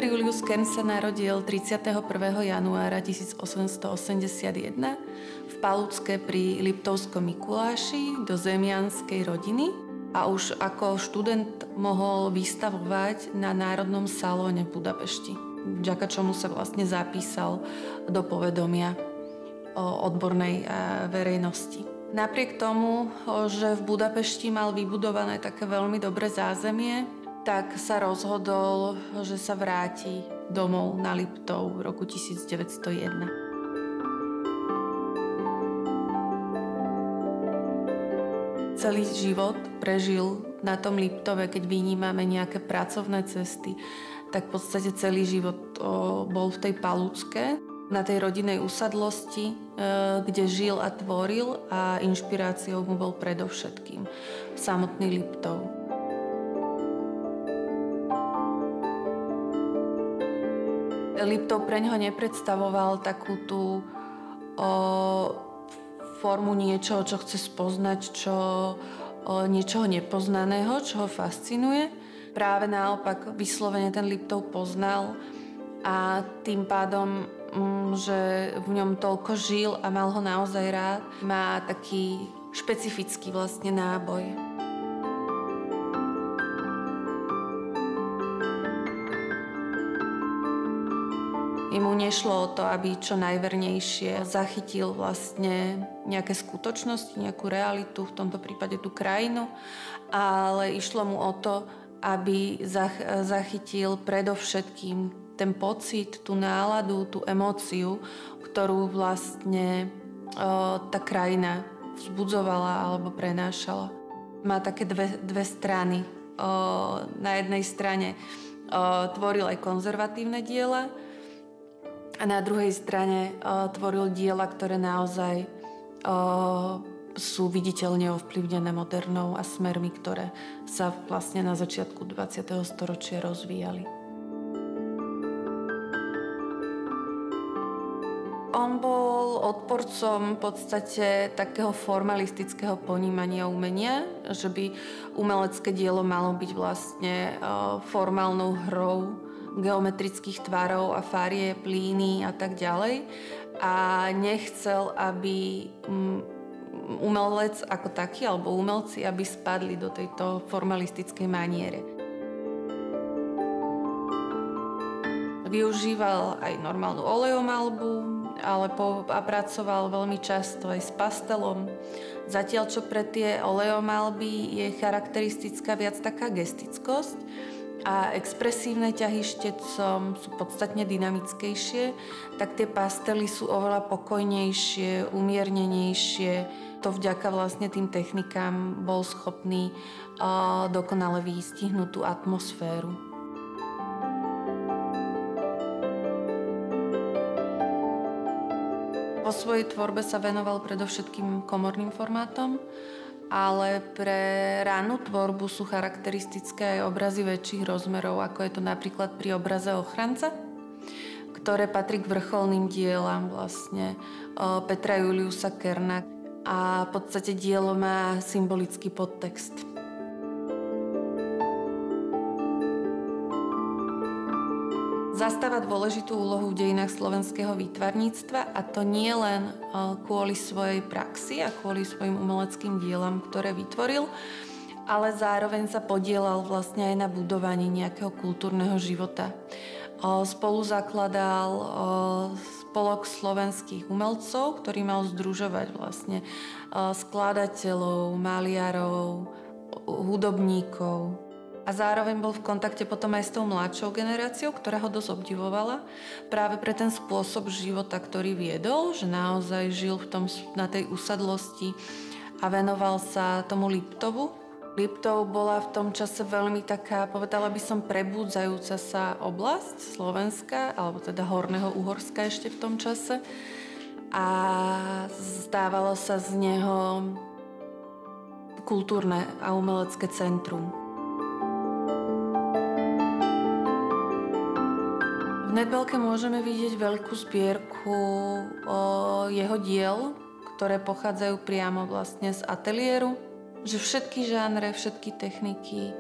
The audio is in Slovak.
Peter Julius Kern sa narodil 31. januára 1881 v Palucke pri Liptovskom Mikuláši do zemianskej rodiny a už ako študent mohol vystavovať na Národnom salóne v Budapešti, vďaka čomu sa vlastne zapísal do povedomia odbornej verejnosti. Napriek tomu, že v Budapešti mal vybudované také veľmi dobré zázemie, tak sa rozhodol, že sa vráti domov na Liptov v roku 1901. Celý život prežil na tom Liptove, keď vynímame nejaké pracovné cesty, tak v podstate celý život bol v tej Palucke, na tej rodinnej usadlosti, kde žil a tvoril a inšpiráciou mu bol predovšetkým samotný Liptov. Liptov pre ňoho nepredstavoval takú tú formu niečoho, čo chce spoznať, niečoho nepoznaného, čo ho fascinuje. Práve naopak vyslovene ten Liptov poznal a tým pádom, že v ňom toľko žil a mal ho naozaj rád, má taký špecifický vlastne náboj. Jemu nešlo o to, aby čo najvernejšie zachytil vlastne nejaké skutočnosti, nejakú realitu, v tomto prípade tú krajinu, ale išlo mu o to, aby zachytil predovšetkým ten pocit, tú náladu, tú emóciu, ktorú vlastne tá krajina vzbudzovala alebo prenášala. Má také dve strany. Na jednej strane tvoril aj konzervatívne diela, a na druhej strane tvoril diela, ktoré naozaj sú viditeľne ovplyvnené modernou a smermi, ktoré sa vlastne na začiatku 20. storočia rozvíjali. On bol odporcom v podstate takého formalistického ponímania umenia, že by umelecké dielo malo byť vlastne formálnou hrou geometrických tvarov a farieb, línií a tak ďalej. A nechcel, aby umelec ako taký, alebo umelci, aby spadli do tejto formalistickej maniere. Využíval aj normálnu olejomalbu, a pracoval veľmi často aj s pastelom. Zatiaľ, čo pre tie olejomalby je charakteristická viac taká gestickosť, a expresívne ťahy štecom sú podstatne dynamickejšie, tak tie pastely sú oveľa pokojnejšie, umiernenejšie. To vďaka vlastne tým technikám bol schopný dokonale vystihnúť tú atmosféru. Po svojej tvorbe sa venoval predovšetkým komorným formátom, ale pre rannú tvorbu sú charakteristické aj obrazy väčších rozmerov, ako je to napríklad pri obraze Ochranca, ktoré patrí k vrcholným dielam vlastne Petra Juliusa Kerna a v podstate dielo má symbolický podtext. Zastáva dôležitú úlohu v dejinách slovenského výtvarníctva a to nie len kvôli svojej praxi a kvôli svojim umeleckým dielam, ktoré vytvoril, ale zároveň sa podielal vlastne aj na budovaní nejakého kultúrneho života. Spolu zakladal spolok slovenských umelcov, ktorý mal združovať vlastne skladateľov, maliarov, hudobníkov. A zároveň bol v kontakte potom aj s tou mladšou generáciou, ktorá ho dosť obdivovala práve pre ten spôsob života, ktorý viedol, že naozaj žil na tej usadlosti a venoval sa tomu Liptovu. Liptov bola v tom čase veľmi taká, povedala by som, prebúdzajúca sa oblasť Slovenska, alebo teda Horného Uhorska ešte v tom čase. A stávalo sa z neho kultúrne a umelecké centrum. V Nedbelke môžeme vidieť veľkú zbierku jeho diel, ktoré pochádzajú priamo vlastne z ateliéru, že všetky žánre, všetky techniky